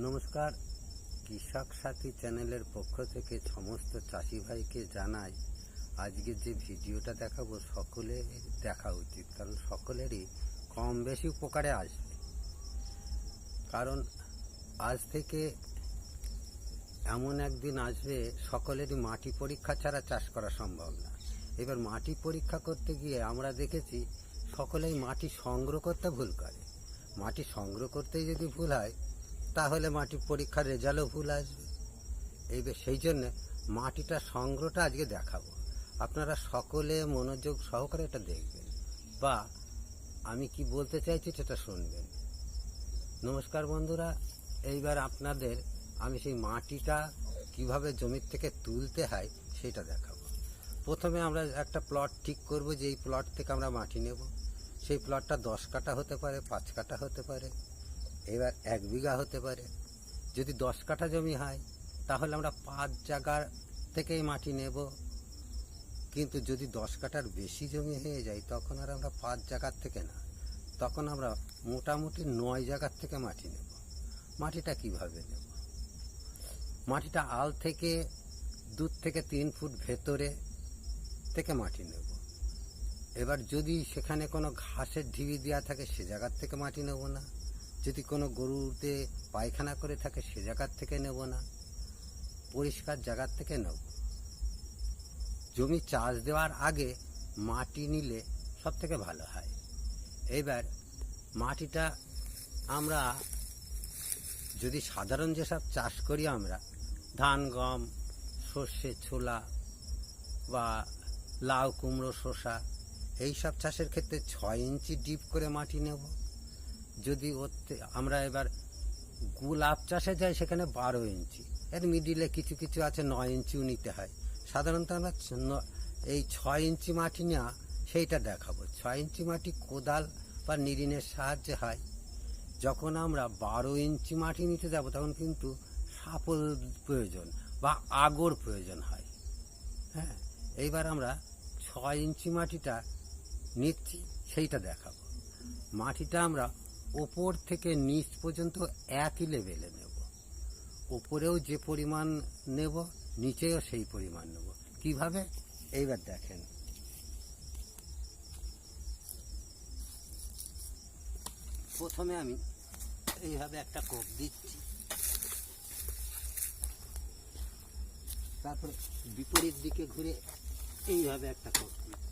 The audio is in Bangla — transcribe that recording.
নমস্কার, কৃষক সাথী চ্যানেলের পক্ষ থেকে সমস্ত চাষি ভাইকে জানাই আজকে যে ভিডিওটা দেখাবো সকলে দেখা উচিত, কারণ সকলেরই কম বেশি উপকারে আসবে। কারণ আজ থেকে এমন একদিন আসবে সকলেরই মাটি পরীক্ষা ছাড়া চাষ করা সম্ভব না। এবার মাটি পরীক্ষা করতে গিয়ে আমরা দেখেছি সকলেই মাটি সংগ্রহ করতে ভুল করে। মাটি সংগ্রহ করতেই যদি ভুল হয় তাহলে মাটি পরীক্ষার রেজাল্টও ভুল আসবে। এইবার সেই জন্য মাটিটা সংগ্রহটা আজকে দেখাবো, আপনারা সকলে মনোযোগ সহকারে এটা দেখবেন বা আমি কি বলতে চাইছি সেটা শুনবেন। নমস্কার বন্ধুরা, এইবার আপনাদের আমি সেই মাটিটা কিভাবে জমির থেকে তুলতে হয় সেটা দেখাবো। প্রথমে আমরা একটা প্লট ঠিক করব যে এই প্লট থেকে আমরা মাটি নেব। সেই প্লটটা 10 কাঠা হতে পারে, 5 কাঠা হতে পারে, এবার 1 বিঘা হতে পারে। যদি 10 কাঠা জমি হয় তাহলে আমরা 5 জায়গার থেকেই মাটি নেব, কিন্তু যদি 10 কাঠার বেশি জমি হয়ে যায় তখন আর আমরা 5 জায়গার থেকে না, তখন আমরা মোটামুটি 9 জায়গার থেকে মাটি নেব। মাটিটা কিভাবে নেব? মাটিটা আল থেকে 2 থেকে 3 ফুট ভেতরে থেকে মাটি নেব। এবার যদি সেখানে কোনো ঘাসের ঢিবি দেওয়া থাকে সে জায়গার থেকে মাটি নেব না, যদি কোনো গরুতে পায়খানা করে থাকে সে জায়গার থেকে নেব না, পরিষ্কার জায়গার থেকে নেব। জমি চাষ দেওয়ার আগে মাটি নিলে সব থেকে ভালো হয়। এবার মাটিটা আমরা যদি সাধারণ যেসব চাষ করি আমরা ধান, গম, সর্ষে, ছোলা বা লাউ, কুমড়ো, শসা, এইসব চাষের ক্ষেত্রে 6 ইঞ্চি ডিপ করে মাটি নেব। যদি আমরা এবার গোলাপ চাষে যাই সেখানে 12 ইঞ্চি, এর মিডিলে কিছু কিছু আছে 9 ইঞ্চিও নিতে হয়। সাধারণত আমরা এই 6 ইঞ্চি মাটি নেওয়া সেইটা দেখাবো। 6 ইঞ্চি মাটি কোদাল বা নিড়িনের সাহায্যে হয়। যখন আমরা 12 ইঞ্চি মাটি নিতে যাব তখন কিন্তু সাপল প্রয়োজন বা আগর প্রয়োজন হয়। হ্যাঁ, এইবার আমরা 6 ইঞ্চি মাটিটা নিচ্ছি সেইটা দেখাবো। মাটিটা আমরা ওপর থেকে নিচ পর্যন্ত একই লেভেলে নেব। ওপরেও যে পরিমাণ নেব নিচেও সেই পরিমাণ নেব। কিভাবে? এইবার দেখেন, প্রথমে আমি এইভাবে একটা কোপ দিচ্ছি, তারপরে বিপরীত দিকে ঘুরে এইভাবে একটা কোপ দিচ্ছি।